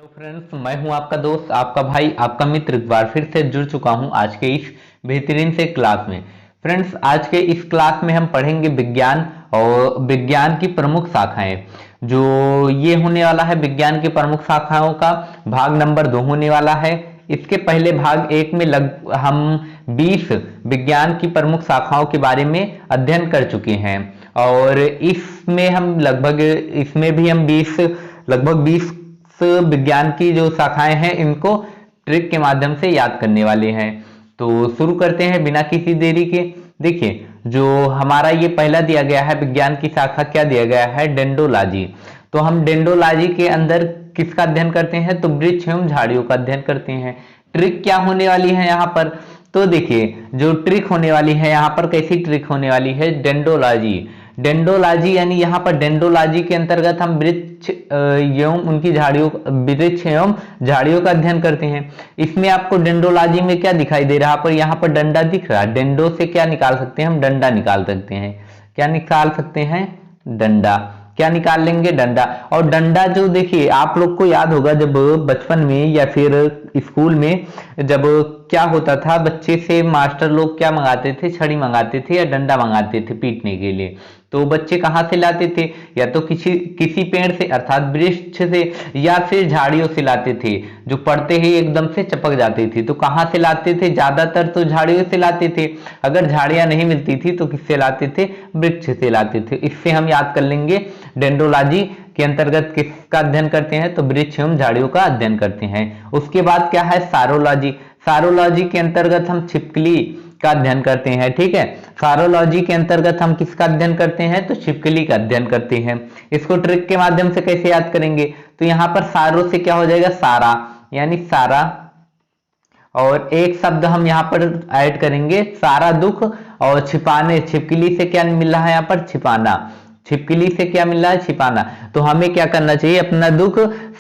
Hello friends, मैं हूं आपका दोस्त, आपका भाई, आपका मित्र एक बार फिर से जुड़ चुका हूं आज के इस बेहतरीन से क्लास में। फ्रेंड्स, आज के इस क्लास में हम पढ़ेंगे विज्ञान और विज्ञान की प्रमुख शाखाएं। जो ये होने वाला है विज्ञान की प्रमुख शाखाओं का भाग नंबर 2 होने वाला है। इसके पहले भाग 1 में हम 20 विज्ञान की प्रमुख शाखाओं के बारे में अध्ययन कर चुके हैं और इसमें हम लगभग 20 विज्ञान की जो शाखाएं हैं इनको ट्रिक के माध्यम से याद करने वाले हैं। तो शुरू करते हैं बिना किसी देरी के। देखिए, जो हमारा ये पहला दिया गया है विज्ञान की शाखा, क्या दिया गया है? डेंडोलॉजी। तो हम डेंडोलॉजी के अंदर किसका अध्ययन करते हैं? तो वृक्ष एवं झाड़ियों का अध्ययन करते हैं। ट्रिक क्या होने वाली है यहाँ पर? तो देखिए, जो ट्रिक होने वाली है यहाँ पर, कैसी ट्रिक होने वाली है? डेंडोलॉजी। डेंडोलॉजी यानी यहाँ पर डेंडोलॉजी के अंतर्गत हम वृक्ष एवं झाड़ियों का अध्ययन करते हैं। इसमें आपको डेंडोलॉजी में क्या दिखाई दे रहा है? पर यहाँ पर डंडा दिख रहा है। डेंडो से क्या निकाल सकते हैं हम? डंडा निकाल सकते हैं। क्या निकाल सकते हैं? डंडा। क्या निकाल लेंगे? डंडा। और डंडा जो देखिए, आप लोग को याद होगा जब बचपन में या फिर स्कूल में जब क्या होता था, बच्चे से मास्टर लोग क्या मंगाते थे? छड़ी मंगाते थे या डंडा मंगाते थे पीटने के लिए। तो बच्चे कहाँ से लाते थे? या तो किसी पेड़ से अर्थात वृक्ष से या फिर झाड़ियों से लाते थे, जो पड़ते ही एकदम से चिपक जाती थी। तो कहाँ से लाते थे? ज्यादातर तो झाड़ियों से लाते थे। अगर झाड़ियां नहीं मिलती थी तो किससे लाते थे? वृक्ष से लाते थे। इससे हम याद कर लेंगे डेंडोलॉजी के अंतर्गत किसका अध्ययन करते हैं? तो वृक्ष एवं झाड़ियों का अध्ययन करते हैं। उसके बाद क्या है? सारोलॉजी। सारोलॉजी के अंतर्गत हम छिपकली का अध्ययन करते हैं। ठीक है, सारोलॉजी के अंतर्गत हम किसका अध्ययन करते हैं? तो छिपकली का अध्ययन करते हैं। इसको ट्रिक के माध्यम से कैसे याद करेंगे? तो यहां पर सारो से क्या हो जाएगा? सारा, यानी सारा। और एक शब्द हम यहाँ पर ऐड करेंगे, सारा दुख। और छिपाने, छिपकली से क्या मिल रहा है यहाँ पर? छिपाना। छिपकली से क्या मिल रहा है? छिपाना। तो हमें क्या करना चाहिए? अपना दुख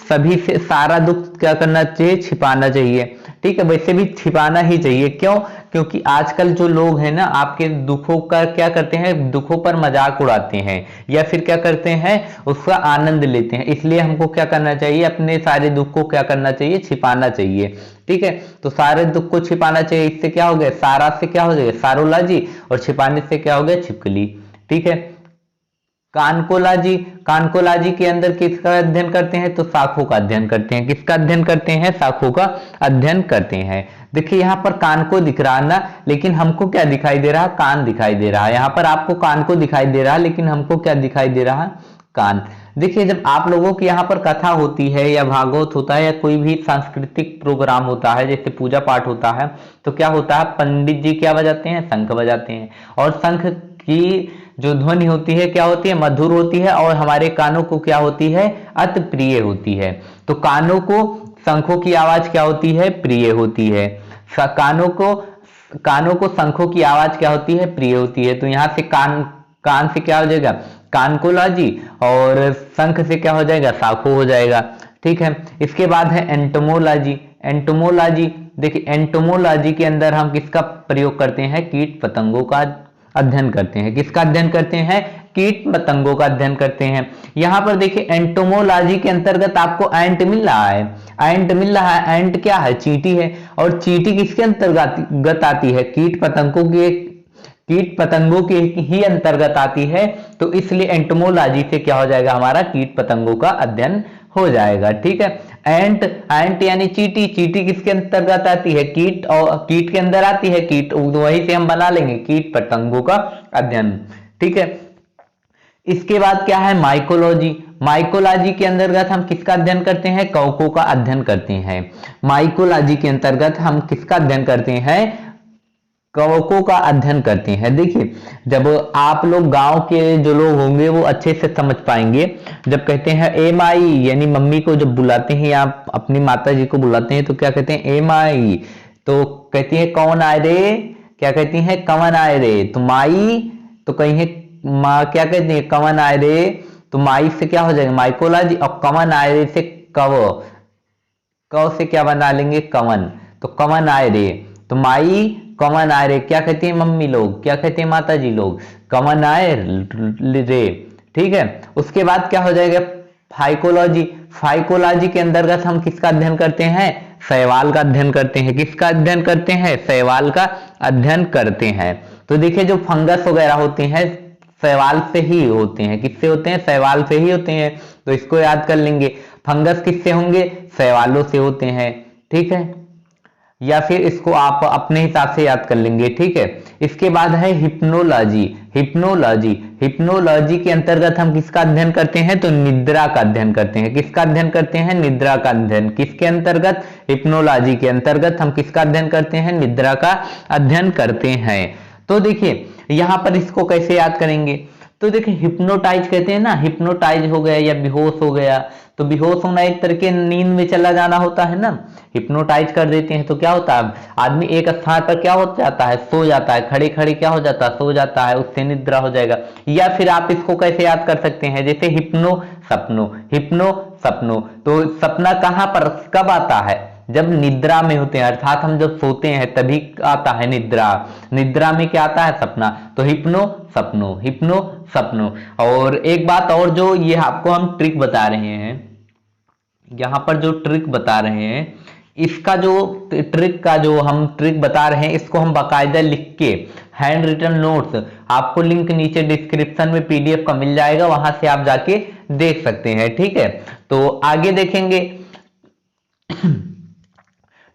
सभी से, सारा दुख क्या करना चाहिए? छिपाना चाहिए। ठीक है, वैसे भी छिपाना ही चाहिए। क्यों? क्योंकि आजकल जो लोग हैं ना, आपके दुखों का क्या करते हैं? दुखों पर मजाक उड़ाते हैं या फिर क्या करते हैं? उसका आनंद लेते हैं। इसलिए हमको क्या करना चाहिए? अपने सारे दुख को क्या करना चाहिए? छिपाना चाहिए। ठीक है, तो सारे दुख को छिपाना चाहिए। इससे क्या हो गया? सारा से क्या हो जाएगा? सारोलॉजी। और छिपाने से क्या हो गया? छिपकली। ठीक है, कानकोलॉजी। कानकोलॉजी के अंदर किसका अध्ययन करते हैं? तो शाखों का अध्ययन करते हैं। किसका अध्ययन करते हैं? शाखों का अध्ययन करते हैं। देखिए, यहाँ पर कान को दिख रहा है ना, लेकिन हमको क्या दिखाई दे रहा है? कान दिखाई दे रहा है। यहाँ पर आपको कान को दिखाई दे रहा है, लेकिन हमको क्या दिखाई दे रहा है? कान। देखिए, जब आप लोगों की यहाँ पर कथा होती है या भागवत होता है या कोई भी सांस्कृतिक प्रोग्राम होता है, जैसे पूजा पाठ होता है, तो क्या होता है? पंडित जी क्या बजाते हैं? शंख बजाते हैं। और शंख की जो ध्वनि होती है क्या होती है? मधुर होती है। और हमारे कानों को क्या होती है? अति प्रिय होती है। तो कानों को शंखों की आवाज क्या होती है? प्रिय होती है। कानों को शंखों की आवाज क्या होती है? प्रिय होती है। तो यहां से कान से क्या हो जाएगा? कानकोलॉजी। और शंख से क्या हो जाएगा? शाखो हो जाएगा। ठीक है, इसके बाद है एंटोमोलॉजी। एंटोमोलॉजी, देखिए एंटोमोलॉजी के अंदर हम किसका प्रयोग करते हैं? कीट पतंगों का अध्ययन करते हैं। किसका अध्ययन करते हैं? कीट पतंगों का अध्ययन करते हैं। यहां पर देखिए, एंटोमोलॉजी के अंतर्गत आपको एंट मिल रहा है। एंट मिल रहा है। एंट क्या है? चींटी है। और चींटी किसके अंतर्गत आती है? कीट पतंगों के ही अंतर्गत आती है। तो इसलिए एंटोमोलॉजी से क्या हो जाएगा? हमारा कीट पतंगों का अध्ययन हो जाएगा। ठीक है, एंट यानी चींटी। चींटी किसके अंतर्गत आती है? कीट। और कीट के अंदर आती है कीट, वहीं से हम बना लेंगे कीट पतंगों का अध्ययन। ठीक है, इसके बाद क्या है? माइकोलॉजी। माइकोलॉजी के अंतर्गत हम किसका अध्ययन करते हैं? कवकों का अध्ययन करते हैं। माइकोलॉजी के अंतर्गत हम किसका अध्ययन करते हैं? कवकों का अध्ययन करते हैं। देखिए, जब आप लोग गांव के जो लोग होंगे वो अच्छे से समझ पाएंगे। जब कहते हैं ए माई, यानी मम्मी को जब बुलाते हैं या अपनी माता जी को बुलाते हैं तो क्या कहते हैं? ए माई। तो कहती है कौन आए रे? क्या कहती है? कवन आए रे। तो माई, तो कहीं है माँ, क्या कहती है? कवन आए रे। तो माई से क्या हो जाएगा? माइकोलॉजी। और कवन आए रे से कव से क्या बना लेंगे? कवन। तो कवन आए रे। तो माई कवन आए रे। क्या कहती है मम्मी लोग? क्या कहती है माता जी लोग? कवन आए रे। ठीक है, उसके बाद क्या हो जाएगा? फाइकोलॉजी, फाइकोलॉजी के अंतर्गत हम किसका अध्ययन करते हैं? शैवाल का अध्ययन करते हैं। किसका अध्ययन करते हैं? शैवाल का अध्ययन करते हैं। तो देखिए जो फंगस वगैरह होते हैं शैवाल से ही होते हैं। किससे होते हैं? शैवाल से ही होते हैं। तो इसको याद कर लेंगे। फंगस किससे होंगे? शैवालों से होते हैं। ठीक है, या फिर इसको आप अपने हिसाब से याद कर लेंगे। ठीक है, इसके बाद है हिप्नोलॉजी। हिप्नोलॉजी, हिप्नोलॉजी के अंतर्गत हम किसका अध्ययन करते हैं? तो निद्रा का अध्ययन करते हैं। किसका अध्ययन करते हैं? निद्रा का अध्ययन। किसके अंतर्गत? हिप्नोलॉजी के अंतर्गत हम किसका अध्ययन करते हैं? निद्रा का अध्ययन करते हैं। तो देखिए यहां पर इसको कैसे याद करेंगे? तो देखिए हिप्नोटाइज कहते हैं ना, हिप्नोटाइज हो गया या बेहोश हो गया। तो बेहोश होना एक तरह के नींद में चला जाना होता है ना। हिप्नोटाइज कर देते हैं तो क्या होता है? आदमी एक स्थान पर क्या हो जाता है? सो जाता है। खड़े खड़े क्या हो जाता है? सो जाता है। उससे निद्रा हो जाएगा। या फिर आप इसको कैसे याद कर सकते हैं? जैसे हिप्नो सपनो, हिप्नो सपनो। तो सपना कहां पर कब आता है? जब निद्रा में होते हैं, अर्थात हम जब सोते हैं तभी आता है निद्रा। निद्रा में क्या आता है? सपना। तो हिप्नो सपनो, हिप्नो सपनो। और एक बात और, जो ये आपको हम ट्रिक बता रहे हैं, यहां पर जो ट्रिक बता रहे हैं, इसका जो ट्रिक का जो हम ट्रिक बता रहे हैं, इसको हम बाकायदा लिख के हैंड रिटन नोट्स, आपको लिंक नीचे डिस्क्रिप्शन में पीडीएफ का मिल जाएगा, वहां से आप जाके देख सकते हैं। ठीक है, तो आगे देखेंगे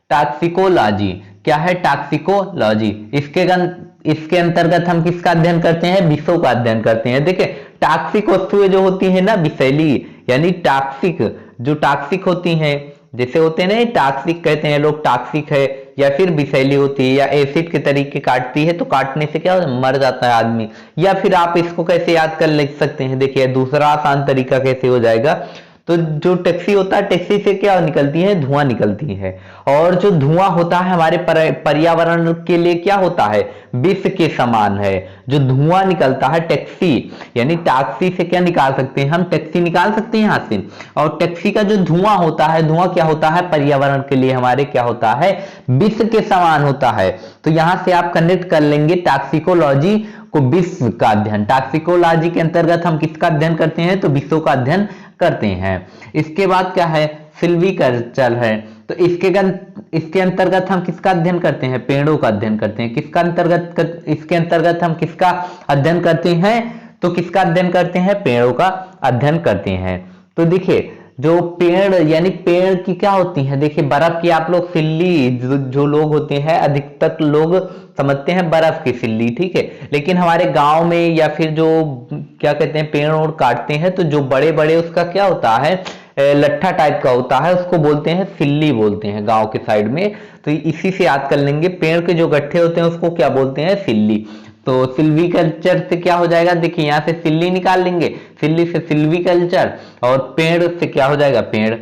टॉक्सिकोलॉजी। क्या है? टॉक्सिकोलॉजी। इसके अंतर्गत हम किसका अध्ययन करते हैं? विषों का अध्ययन करते हैं। देखिए टॉक्सिक वस्तुएं जो होती है ना, विषैली, यानी टॉक्सिक, जो टॉक्सिक होती हैं, जैसे होते हैं ना टॉक्सिक कहते हैं लोग, टॉक्सिक है, या फिर विषैली होती है या एसिड के तरीके काटती है, तो काटने से क्या मर जाता है आदमी। या फिर आप इसको कैसे याद कर सकते हैं? देखिए दूसरा आसान तरीका कैसे हो जाएगा। तो जो टैक्सी होता है, टैक्सी से क्या निकलती है? धुआं निकलती है। और जो धुआं होता है हमारे पर्यावरण के लिए क्या होता है? विष के समान है। जो धुआं निकलता है टैक्सी, यानी टैक्सी से क्या निकाल सकते हैं? हम टैक्सी निकाल सकते हैं यहाँ से। और टैक्सी का जो धुआं होता है, धुआं क्या होता है? पर्यावरण के लिए हमारे क्या होता है? विष के समान होता है। तो यहां से आप कनेक्ट कर लेंगे टॉक्सिकोलॉजी को विष का अध्ययन। टॉक्सिकोलॉजी के अंतर्गत हम किसका अध्ययन करते हैं? तो विषों का अध्ययन करते हैं। इसके बाद क्या है? सिल्वीकल्चर है। तो इसके अंतर्गत हम किसका अध्ययन करते हैं? पेड़ों का अध्ययन करते हैं। किसका अंतर्गत? इसके अंतर्गत हम किसका अध्ययन करते हैं? तो किसका अध्ययन करते हैं? पेड़ों का अध्ययन करते हैं। तो देखिए जो पेड़, यानी पेड़ की क्या होती है? देखिए बर्फ की आप लोग सिल्ली, जो लोग होते हैं अधिकतर लोग समझते हैं बर्फ की सिल्ली। ठीक है, लेकिन हमारे गांव में या फिर जो क्या कहते हैं पेड़ और काटते हैं, तो जो बड़े बड़े उसका क्या होता है? लट्ठा टाइप का होता है, उसको बोलते हैं सिल्ली, बोलते हैं गांव के साइड में। तो इसी से याद कर लेंगे, पेड़ के जो गट्ठे होते हैं उसको क्या बोलते हैं? सिल्ली। तो सिल्वीकल्चर से क्या हो जाएगा? देखिए यहां से सिल्ली निकाल लेंगे, सिल्ली से सिल्वीकल्चर, और पेड़ से क्या हो जाएगा? पेड़।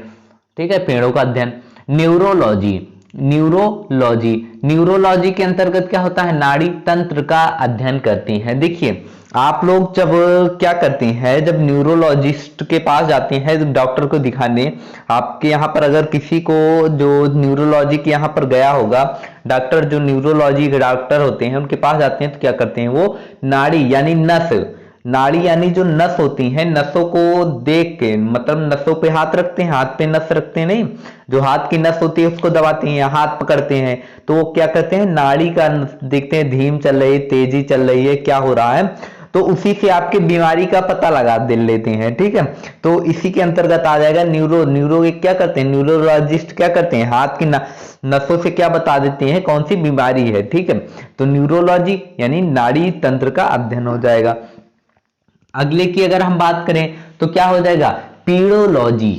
ठीक है, पेड़ों का अध्ययन। न्यूरोलॉजी, न्यूरोलॉजी, न्यूरोलॉजी के अंतर्गत क्या होता है? नाड़ी तंत्र का अध्ययन करते हैं। देखिए आप लोग जब क्या करते हैं, जब न्यूरोलॉजिस्ट के पास जाते हैं डॉक्टर को दिखाने, आपके यहाँ पर अगर किसी को जो न्यूरोलॉजी के यहाँ पर गया होगा डॉक्टर, जो न्यूरोलॉजी के डॉक्टर होते हैं उनके पास जाते हैं, तो क्या करते हैं वो नाड़ी यानी नस, नाड़ी यानी जो नस होती है, नसों को देख के, मतलब नसों पे हाथ रखते हैं, हाथ पे नस रखते हैं नहीं, जो हाथ की नस होती है उसको दबाते हैं, हाथ पकड़ते हैं, तो वो क्या करते हैं? नाड़ी का देखते हैं धीम चल रही है, तेजी चल रही है, क्या हो रहा है, तो उसी से आपके बीमारी का पता लगा दे लेते हैं। ठीक है, तो इसी के अंतर्गत आ जाएगा न्यूरो क्या करते हैं? न्यूरोलॉजिस्ट क्या करते हैं? हाथ की नसों से क्या बता देते हैं कौन सी बीमारी है। ठीक है, तो न्यूरोलॉजी यानी नाड़ी तंत्र का अध्ययन हो जाएगा। अगले की अगर हम बात करें तो क्या हो जाएगा? पीड़ोलॉजी,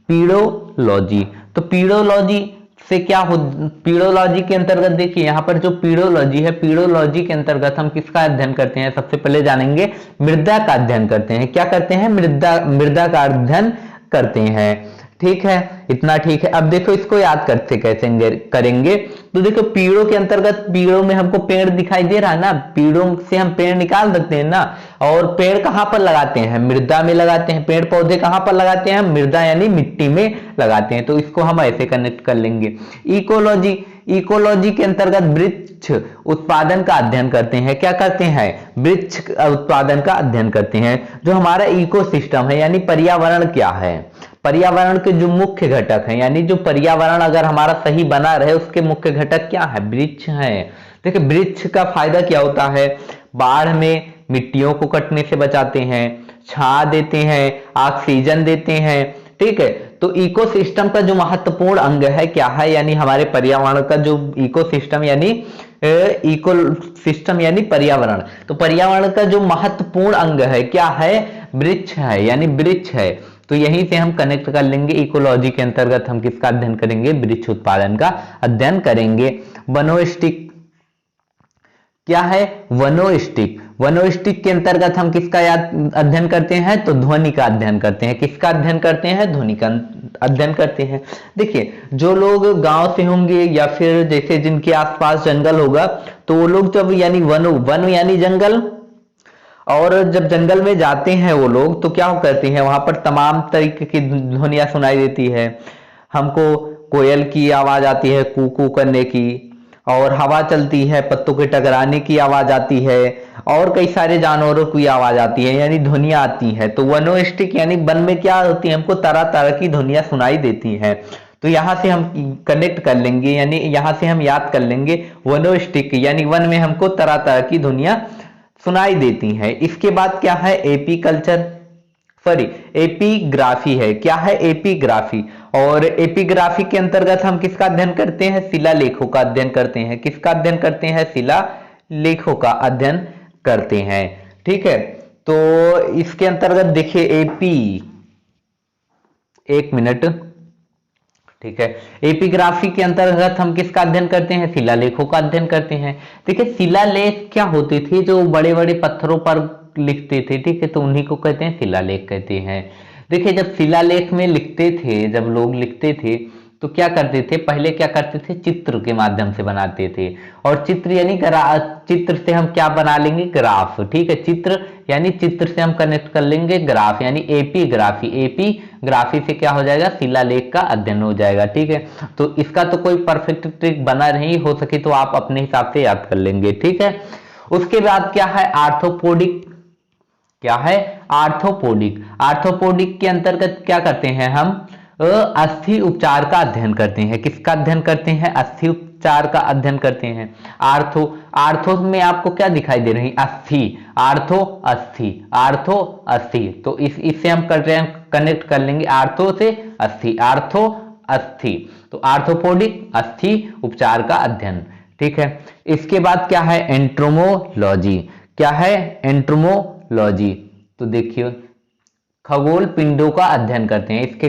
पीड़ोलॉजी। तो पीड़ोलॉजी से क्या हो? पीड़ोलॉजी के अंतर्गत देखिए यहाँ पर जो पीड़ोलॉजी है, पीड़ोलॉजी के अंतर्गत हम किसका अध्ययन करते हैं? सबसे पहले जानेंगे मृदा का अध्ययन करते हैं। क्या करते हैं? मृदा का अध्ययन करते हैं। ठीक है, इतना ठीक है। अब देखो इसको याद करते कैसे करेंगे। तो देखो पीड़ों के अंतर्गत, पीड़ों में हमको पेड़ दिखाई दे रहा है ना, पीड़ों से हम पेड़ निकाल सकते हैं ना। और पेड़ कहां पर लगाते हैं? मृदा में लगाते हैं। पेड़ पौधे कहां पर लगाते हैं? मृदा यानी मिट्टी में लगाते हैं। तो इसको हम ऐसे कनेक्ट कर लेंगे। इकोलॉजी, इकोलॉजी के अंतर्गत वृक्ष उत्पादन का अध्ययन करते हैं। क्या करते हैं? वृक्ष उत्पादन का अध्ययन करते हैं। जो हमारा इकोसिस्टम है यानी पर्यावरण क्या है, पर्यावरण के जो मुख्य घटक हैं, यानी जो पर्यावरण अगर हमारा सही बना रहे उसके मुख्य घटक क्या है? वृक्ष है। देखिए वृक्ष का फायदा क्या होता है? बाढ़ में मिट्टियों को कटने से बचाते हैं, छां देते हैं, ऑक्सीजन देते हैं, ठीक है। तो इकोसिस्टम का जो महत्वपूर्ण अंग है क्या है? यानी हमारे पर्यावरण का जो इकोसिस्टम यानी इकोसिस्टम यानी पर्यावरण, तो पर्यावरण का जो महत्वपूर्ण अंग है क्या है? वृक्ष है, यानी वृक्ष है। तो यहीं से हम कनेक्ट कर लेंगे, इकोलॉजी के अंतर्गत हम किसका अध्ययन करेंगे? वृक्ष उत्पादन का अध्ययन करेंगे। वनोस्टिक क्या है? वनोस्टिक, वनोस्टिक के अंतर्गत हम किसका अध्ययन करते हैं? तो ध्वनि का अध्ययन करते हैं। किसका अध्ययन करते हैं? ध्वनि का अध्ययन करते हैं। देखिए जो लोग गांव से होंगे या फिर जैसे जिनके आसपास जंगल होगा, तो वो लोग जब यानी वन यानी जंगल, और जब जंगल में जाते हैं वो लोग तो क्या करते हैं? वहां पर तमाम तरीके की ध्वनियां सुनाई देती है। हमको कोयल की आवाज आती है कू कू करने की, और हवा चलती है, पत्तों के टकराने की आवाज आती है, और कई सारे जानवरों की आवाज आती है, यानी ध्वनियां आती है। तो वनोस्टिक यानी वन में क्या होती है? हमको तरह तरह की ध्वनियां सुनाई देती हैं। तो यहां से हम कनेक्ट कर लेंगे, यानी यहां से हम याद कर लेंगे वनोस्टिक यानी वन में हमको तरह तरह की ध्वनियां सुनाई देती हैं। इसके बाद क्या है? एपीकल्चर, सॉरी एपीग्राफी है। क्या है? एपीग्राफी। और एपीग्राफी के अंतर्गत हम किसका अध्ययन करते हैं? शिलालेखों का अध्ययन करते हैं। किसका अध्ययन करते हैं? शिलालेखों का अध्ययन करते हैं, ठीक है। तो इसके अंतर्गत देखिए एपी, एक मिनट, ठीक है। एपीग्राफी के अंतर्गत हम किसका अध्ययन करते हैं? शिलालेखों का अध्ययन करते हैं। देखिए शिलालेख क्या होते थे? जो बड़े बड़े पत्थरों पर लिखते थे, ठीक है, तो उन्हीं को कहते हैं शिलालेख कहते हैं। देखिए जब शिलालेख में लिखते थे, जब लोग लिखते थे तो क्या करते थे? पहले क्या करते थे? चित्र के माध्यम से बनाते थे। और चित्र यानी चित्र से हम क्या बना लेंगे? ग्राफ, ठीक है। चित्र यानी चित्र से हम कनेक्ट कर लेंगे ग्राफ, यानी एपीग्राफी। एपीग्राफी से क्या हो जाएगा? शिलालेख का अध्ययन हो जाएगा, ठीक है। तो इसका तो कोई परफेक्ट ट्रिक बना नहीं, हो सके तो आप अपने हिसाब से याद कर लेंगे, ठीक है। उसके बाद क्या है? आर्थोपोडिक। क्या है? आर्थोपोडिक। आर्थोपोडिक के अंतर्गत क्या करते हैं? हम अस्थि उपचार का अध्ययन करते हैं। किसका अध्ययन करते हैं? अस्थि उपचार का अध्ययन करते हैं। आर्थो में आपको क्या दिखाई दे रही? अस्थि, आर्थो अस्थि, आर्थो अस्थि। तो इससे हम कर रहे हैं, कनेक्ट कर लेंगे आर्थो से अस्थि, आर्थो अस्थि। तो आर्थोपोडिक, अस्थि उपचार का अध्ययन, ठीक है। इसके बाद क्या है? एंट्रोमोलॉजी। क्या है? एंट्रोमोलॉजी। तो देखिए खगोल पिंडों का अध्ययन करते हैं। इसके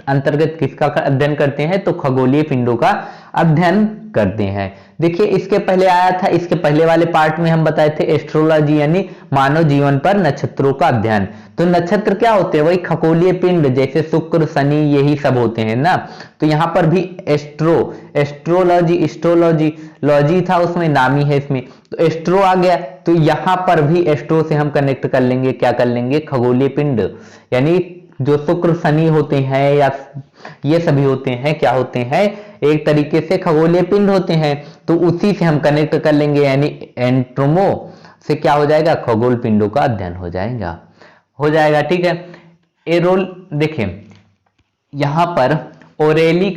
अंतर्गत किसका अध्ययन करते हैं? तो खगोलीय पिंडों का अध्ययन करते हैं। देखिए इसके पहले आया था, इसके पहले वाले पार्ट में हम बताए थे एस्ट्रोलॉजी यानी मानव जीवन पर नक्षत्रों का अध्ययन। तो नक्षत्र क्या होते हैं? वही खगोलीय पिंड, जैसे शुक्र, शनि, यही सब होते हैं ना। तो यहाँ पर भी एस्ट्रोलॉजी लॉजी था, उसमें नाम ही है इसमें, तो एस्ट्रो आ गया। तो यहाँ पर भी एस्ट्रो से हम कनेक्ट कर लेंगे, क्या कर लेंगे? खगोलीय पिंड, यानी जो शुक्र शनि होते हैं या ये सभी होते हैं, क्या होते हैं? एक तरीके से खगोलीय पिंड होते हैं। तो उसी से हम कनेक्ट कर लेंगे, यानी एंट्रोमो से क्या हो जाएगा? खगोल पिंडों का अध्ययन हो जाएगा, ठीक है। ए रोल देखें, यहां पर ओरेली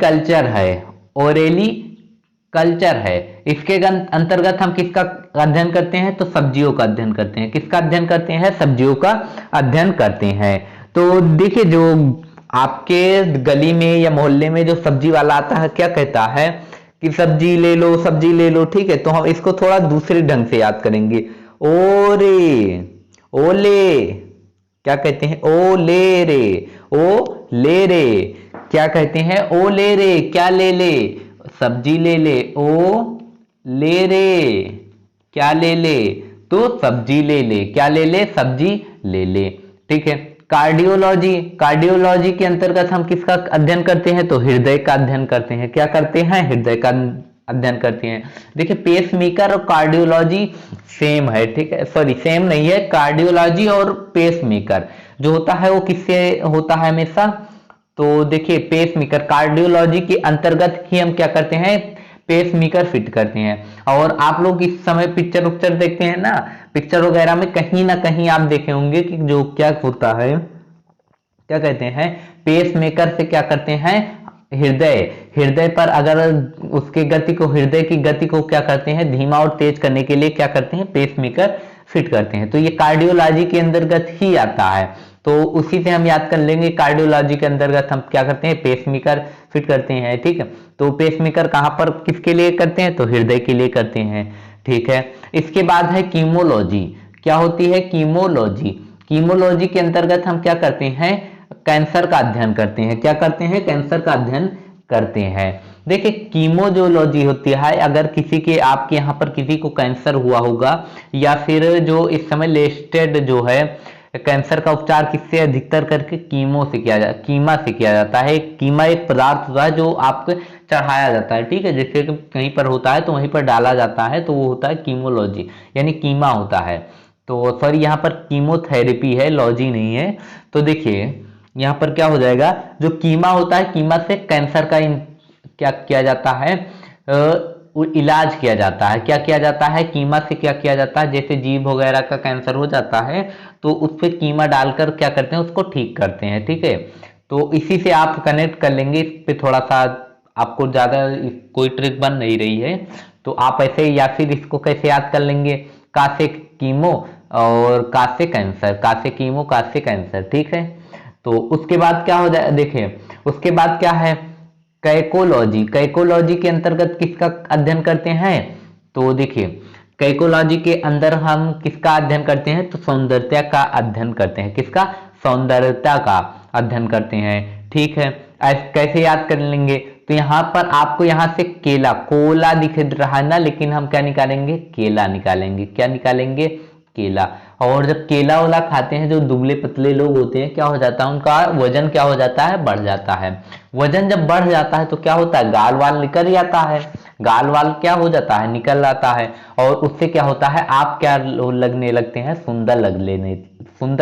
कल्चर है, इसके अंतर्गत हम किसका अध्ययन करते हैं? तो सब्जियों का अध्ययन करते हैं। किसका अध्ययन करते हैं? सब्जियों का अध्ययन करते हैं। तो देखिए जो आपके गली में या मोहल्ले में जो सब्जी वाला आता है, क्या कहता है कि सब्जी ले लो, ठीक है। तो हम इसको थोड़ा दूसरे ढंग से याद करेंगे। ओले, क्या कहते हैं? ओ ले रे, क्या कहते हैं? ओ ले रे, क्या ले, सब्जी ले, ओ ले रे, क्या ले, तो सब्जी ले, क्या ले, सब्जी ले, ठीक है। कार्डियोलॉजी के अंतर्गत हम किसका अध्ययन करते हैं? तो हृदय का अध्ययन करते हैं। क्या करते हैं? हृदय का अध्ययन करते हैं। देखिए पेसमेकर और कार्डियोलॉजी सेम है, ठीक है, सॉरी सेम नहीं है। कार्डियोलॉजी और पेसमेकर जो होता है वो किससे होता है हमेशा? तो देखिए पेसमेकर कार्डियोलॉजी के अंतर्गत ही हम क्या करते हैं? पेसमेकर फिट करते हैं। और आप लोग इस समय पिक्चर उक्चर देखते हैं ना, पिक्चर वगैरह में कहीं ना कहीं आप देखे होंगे कि जो क्या होता है, क्या कहते हैं, पेसमेकर से क्या करते हैं, हृदय हृदय पर अगर उसके गति को, हृदय की गति को क्या करते हैं, धीमा और तेज करने के लिए क्या करते हैं, पेसमेकर फिट करते हैं। तो ये कार्डियोलॉजी के अंतर्गत ही आता है, तो उसी से हम याद कर लेंगे। कार्डियोलॉजी के अंतर्गत हम क्या करते हैं, पेसमेकर फिट करते हैं। ठीक है, तो पेसमेकर कहां पर किसके लिए करते हैं, तो हृदय के लिए करते हैं। ठीक है, इसके बाद है कीमोलॉजी। क्या होती है, कीमोलॉजी। कीमोलॉजी के अंतर्गत हम क्या करते हैं, कैंसर का अध्ययन करते हैं। क्या करते हैं, कैंसर का अध्ययन करते हैं। देखिए कीमोलॉजी होती है, अगर किसी के, आपके यहाँ पर किसी को कैंसर हुआ होगा, या फिर जो इस समय लेटेस्ट जो है कैंसर का उपचार किससे अधिकतर करके कीमो से किया जाता, कीमा से किया जाता है। कीमा एक पदार्थ होता है जो आपको चढ़ाया जाता है। ठीक है, जैसे कि कहीं पर होता है तो वहीं पर डाला जाता है, तो वो होता है कीमोलॉजी, यानी कीमा होता है। तो सॉरी, यहाँ पर कीमोथेरेपी है, लॉजी नहीं है। तो देखिए यहाँ पर क्या हो जाएगा, जो कीमा होता है, कीमा से कैंसर का क्या किया जाता है, इलाज किया जाता है। क्या किया जाता है, कीमा से क्या किया जाता है, जैसे जीभ वगैरह का कैंसर हो जाता है तो उस पर कीमा डालकर क्या करते हैं, उसको ठीक करते हैं। ठीक है, तो इसी से आप कनेक्ट कर लेंगे, इस पे थोड़ा सा आपको ज्यादा कोई ट्रिक बन नहीं रही है, तो आप ऐसे, या फिर इसको कैसे याद कर लेंगे, का से कीमो और का से कैंसर, का से कीमो का से कैंसर। ठीक है, तो उसके बाद क्या हो जाए, देखिए उसके बाद क्या है, कैकोलॉजी। कैकोलॉजी के अंतर्गत किसका अध्ययन करते हैं, तो देखिए कैकोलॉजी के अंदर हम किसका अध्ययन करते हैं, तो सौंदर्यता का अध्ययन करते हैं। किसका, सौंदर्यता का अध्ययन करते हैं। ठीक है, कैसे याद कर लेंगे, तो यहाँ पर आपको यहाँ से केला, कोला दिख रहा है ना, लेकिन हम क्या निकालेंगे, केला निकालेंगे। क्या निकालेंगे, केला। और जब केला वाला खाते हैं, जो दुबले पतले लोग होते हैं, क्या हो जाता है, उनका वजन क्या हो जाता है, बढ़ जाता है। वजन जब बढ़ जाता है तो क्या होता है, गाल वाल निकल जाता है, गाल वाल क्या हो जाता है, निकल जाता है। और उससे क्या होता है, आप क्या लगने लगते हैं, सुंदर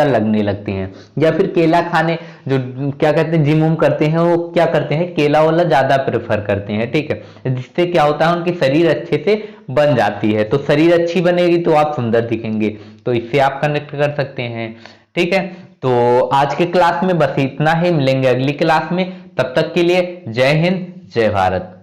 लगने लगते हैं। या फिर केला खाने, जो क्या कहते हैं, जिम उम करते हैं, वो क्या करते हैं, केला वाला ज्यादा प्रेफर करते हैं। ठीक है, जिससे क्या होता है, उनकी शरीर अच्छे से बन जाती है। तो शरीर अच्छी बनेगी तो आप सुंदर दिखेंगे, तो इससे आप कनेक्ट कर सकते हैं। ठीक है, तो आज के क्लास में बस इतना ही, मिलेंगे अगली क्लास में, तब तक के लिए जय हिंद जय भारत।